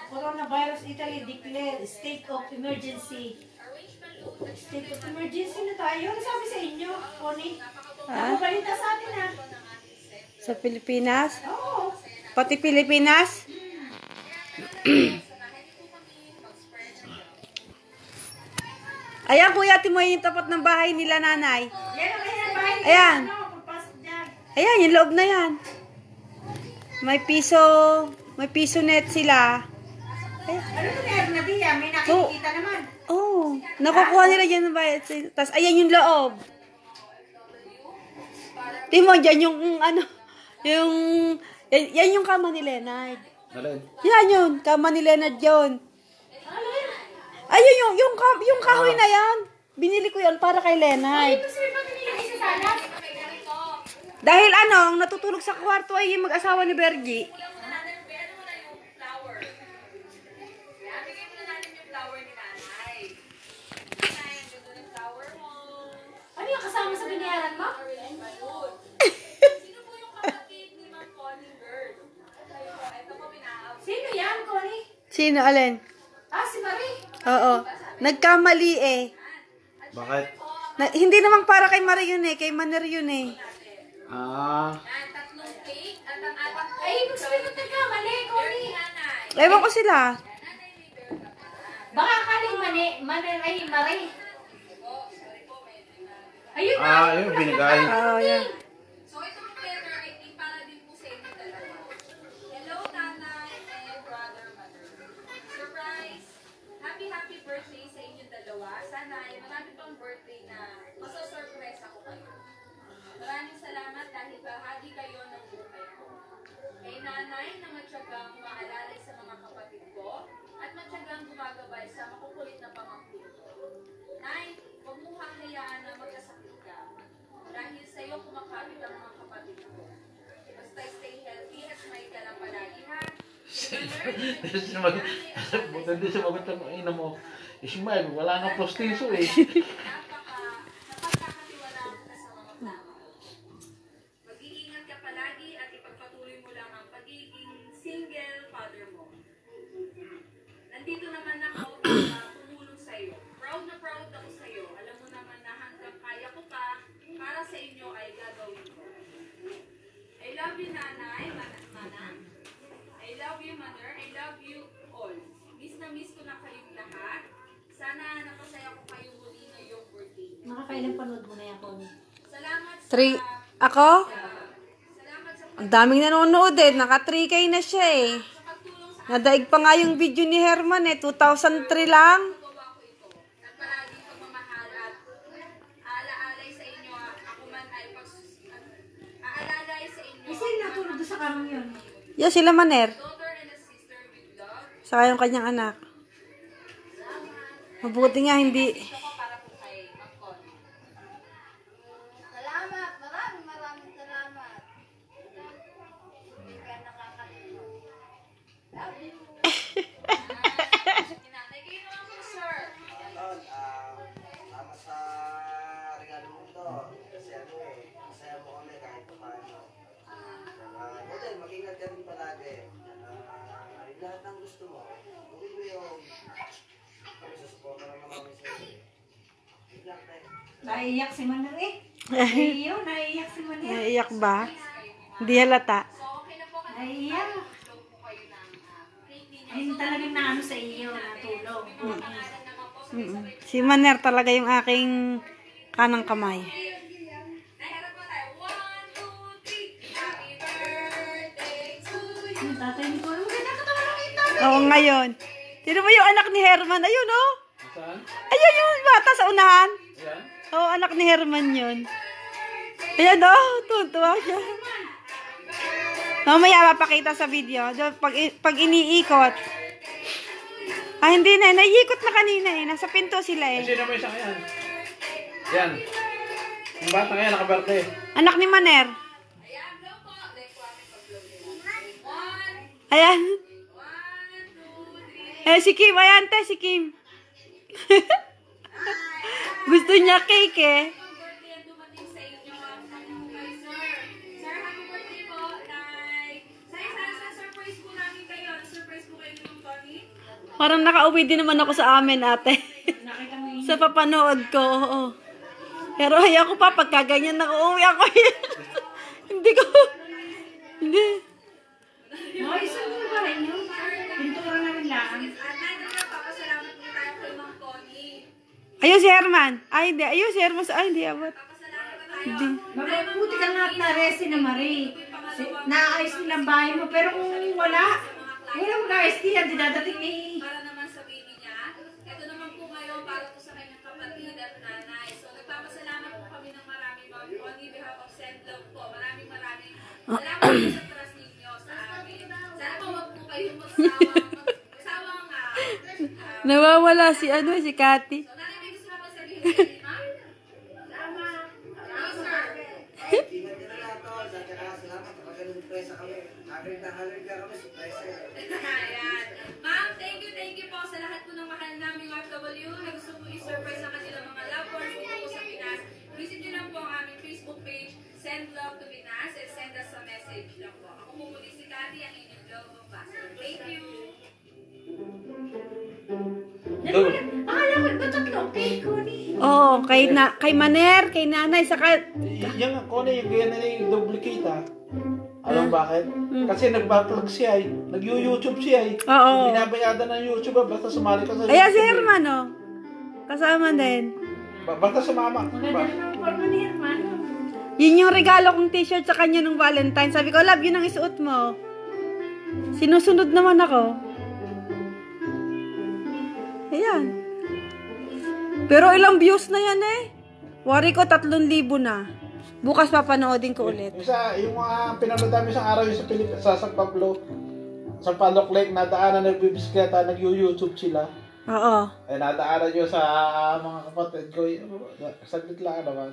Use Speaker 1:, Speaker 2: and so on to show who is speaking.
Speaker 1: coronavirus, Italy declare state of emergency. State of emergency na tayo. Ano sabi sa inyo, Connie? Nakabalita sa atin ha.
Speaker 2: Sa Pilipinas?
Speaker 1: Oo.
Speaker 2: Pati Pilipinas? Ayan, kuya, timoy yung tapat ng bahay nila, nanay. Ayan. Ayan, yung loob na yan. May piso net sila.
Speaker 1: Ayan. Ano ito meron na diya? May nakikita naman.
Speaker 2: Oo. Nakukuha nila dyan ng bayad. Tapos, ayan yung loob. Timo, dyan yung, yan yung kama ni Leonard. Yan yun, kama ni Leonard yun. Ayun, yung kahoy na yan. Binili ko yan para kay Leonard. Dahil ang natutulog sa kwarto ay yung mag-asawa ni Bergie.
Speaker 1: Ano yung kasama sa binayaran mo? Sino yan, Connie?
Speaker 2: Sino, Alin?
Speaker 1: Si Marie.
Speaker 2: Oo. Nagkamali eh.
Speaker 3: Bakit?
Speaker 2: Hindi naman para kay Marie yun eh. Kay Maner yun eh.
Speaker 1: Ay, ibig sabihin na nagkamali, Connie.
Speaker 2: Ewan ko sila.
Speaker 1: Baka akaling Maner ay Marie. Ayun na.
Speaker 3: Ayun, binigay.
Speaker 2: Oo, yan.
Speaker 4: So, itong letter ay para din po sa inyo dalawa. Hello, nanay and brother, mother. Surprise! Happy birthday sa inyong dalawa. Sana ay marami pang birthday na masosurprise ako kayo. Maraming salamat dahil bahagi kayo ng buhay ko. Kay nanay na matyagang umaalalay sa mga kapatid ko at matyagang gumagabay sa makukulit na pamangkin ko. Nay, huwag mo hahayaan na magkasakit ka. Dahil sa'yo kumakapit ang mga kapatid ko. Basta stay healthy at may ka lang palagi, ha?
Speaker 3: Buta hindi sumagot ang ina mo. Ismael, wala nga postiso eh.
Speaker 4: Napagkakatiwalaan ka sa mga tao. Mag-iingat ka palagi at ipagpatuloy mo lang ang pagiging single father mo. Nandito naman ako para tumulong sa'yo. Proud na proud ako sa'yo. Alam mo naman na hanggang kaya ko pa, para sa inyo ay gagawin ko. I love you, nanay, manang. I love you, mother. I love you all. Miss na miss ko na kayong lahat. Sana napasaya ko kayo muli ngayong birthday.
Speaker 1: Nakakailang panood mo na yan, Connie.
Speaker 4: Salamat sa...
Speaker 2: 3. Ako?
Speaker 4: Salamat sa
Speaker 2: Ang daming nanonood eh. Naka 3K na siya eh.
Speaker 4: pagtulong sa
Speaker 2: Nadaig pa nga yung video ni Herman eh. 2003 lang.
Speaker 4: gawa ko ito. At palaging pagmamahal at aalaalay sa inyo. Ako man ay aalalay sa inyo.
Speaker 1: Kasi natulog doon sa kamang yun.
Speaker 2: Yan sila Maner.
Speaker 4: Daughter and a sister with love.
Speaker 2: Saka yung kanyang anak. Mabuti nga hindi.
Speaker 4: Ito ko para po kay Ma'am
Speaker 5: Salamat. Maraming salamat. Hindi ka nakakalimutan. Love you.
Speaker 4: Inanay kayo naman po, sir.
Speaker 6: Salamat sa regalo mo ito. Kasi masaya mo kami kahit pa paano. Model, mag-ingat ka din palagi. Yung lahat ng gusto mo. Gawin mo yung kami susuporta lang naman sa iyo. Yun lang, tayo.
Speaker 1: Naiiyak si Maner eh. Iyo, naiiyak si Maner.
Speaker 2: Naiiyak ba? Hindi halata.
Speaker 4: So, okay na po kasi
Speaker 1: Naiiyak.
Speaker 4: tulog po kayo ng cake ninyo.
Speaker 1: Ayun talagang naano sa iyo, natulog.
Speaker 4: Pangalan naman po, sabay-sabay.
Speaker 2: Si Maner talaga yung aking kanang kamay.
Speaker 4: Naharap po tayo. 1, 2, 3. Happy birthday to you.
Speaker 1: Yung tatay ni Connie, maganda ka naman ang ito.
Speaker 2: Oo, ngayon. Sino ba yung anak ni Herman? Ayun, oh.
Speaker 3: Saan?
Speaker 2: Ayun yung bata sa unahan.
Speaker 3: Ayan.
Speaker 2: Oo, anak ni Herman yun. Ayan, oh. Tuwa siya. Mamaya mapakita sa video. Pag iniikot. Ah, hindi na. Naiikot na kanina eh. Nasa pinto sila eh.
Speaker 3: Sino mo isang yan? Yan. Yung bata ngayon, naka-birthday.
Speaker 2: Anak ni Maner.
Speaker 4: Ayan, blow po. Like, pag-blow nila. 1,
Speaker 2: Ayan.
Speaker 4: 1, 2, 3.
Speaker 2: Eh, si Kim. Ayan, te, si Kim. Gusto niya cake eh.
Speaker 4: Happy birthday ang dumating sa inyo. Kay sir. Sir, happy birthday po. Nay. Sir, surprise po namin kayo. Surprise po kayo ng
Speaker 2: Parang nakauwi din naman ako sa amin, ate.
Speaker 1: Nakita mo yun.
Speaker 2: Sa papanood ko, oo. Pero ayaw ko pa, pagkaganyan nakauwi ako. Hindi ko, hindi.
Speaker 1: Oh, isang mo ba rin yun? Pintura na rin lang.
Speaker 4: Papasalamat po tayo kay Ma'am Connie.
Speaker 2: Ayun si Herman. Ay, hindi. Ayun si Herman. Ay, hindi abot.
Speaker 4: Papasalamat tayo.
Speaker 2: Hindi.
Speaker 1: Mabuti ka nga at na-resi na Marie. Naayos nilang bahay mo. Pero kung wala mag-ayos niya, di dadating ni...
Speaker 4: Para naman sa baby niya. Ito naman po ngayon para po sa kanyang kapatid at nanay. So, nagpapasalamat po kami ng marami, Ma'am Connie, behalf of Send Love po. Maraming salamat po sa trust ninyo sa amin. Sana po wag po kayo magsawang
Speaker 2: Nawawala si si Cathy.
Speaker 4: So, nanay, may gusto ka pa sabihin sa inyo, ma'am? Salamat. Yes, sir.
Speaker 6: Ingat ka na lang, tol. Salamat. Kapag ganun presa kami. Haggard na haggard ka kami. Surprise ka.
Speaker 4: Ayan. Ma'am, thank you po sa lahat po ng mahal naming OFW na gusto po i-surprise sa kanilang mga loved ones dito po sa Pinas. Visit nyo lang po ang aming Facebook page, Send Love to Pinas, and send us a message lang po. Ako po muli si Cathy, ang inyong love ambassador. Thank you.
Speaker 1: Akala ko, ba't tatlo? Kay Connie.
Speaker 2: Oo, kay Maner, kay nanay, saka...
Speaker 3: Yung ako na yung ganyan na yung duplicate ah. Alam bakit? Kasi nag-backlog siya eh. Nag-YouTube siya eh.
Speaker 2: Oo.
Speaker 3: Binabayada ng YouTube basta sumali ka sa YouTube.
Speaker 2: Ayan si Herman, oh. Kasama din.
Speaker 3: Basta sumama.
Speaker 1: Maganda naman ang forma ni Herman.
Speaker 2: Yun yung regalo kong t-shirt sa kanya nung Valentine. Sabi ko, love, yun ang isuot mo. Sinusunod naman ako. Ayan. Pero ilang views na yan eh. Wari ko 3,000 na. Bukas papanoodin ko ulit.
Speaker 3: Yung mga pinanood namin isang araw yung sa San Pablo, San Pablo Lake, nadaanan nagbibisikleta, nag-YouTube sila.
Speaker 2: Oo.
Speaker 3: Nadaanan nyo sa mga kapatid ko. Saglit lang naman.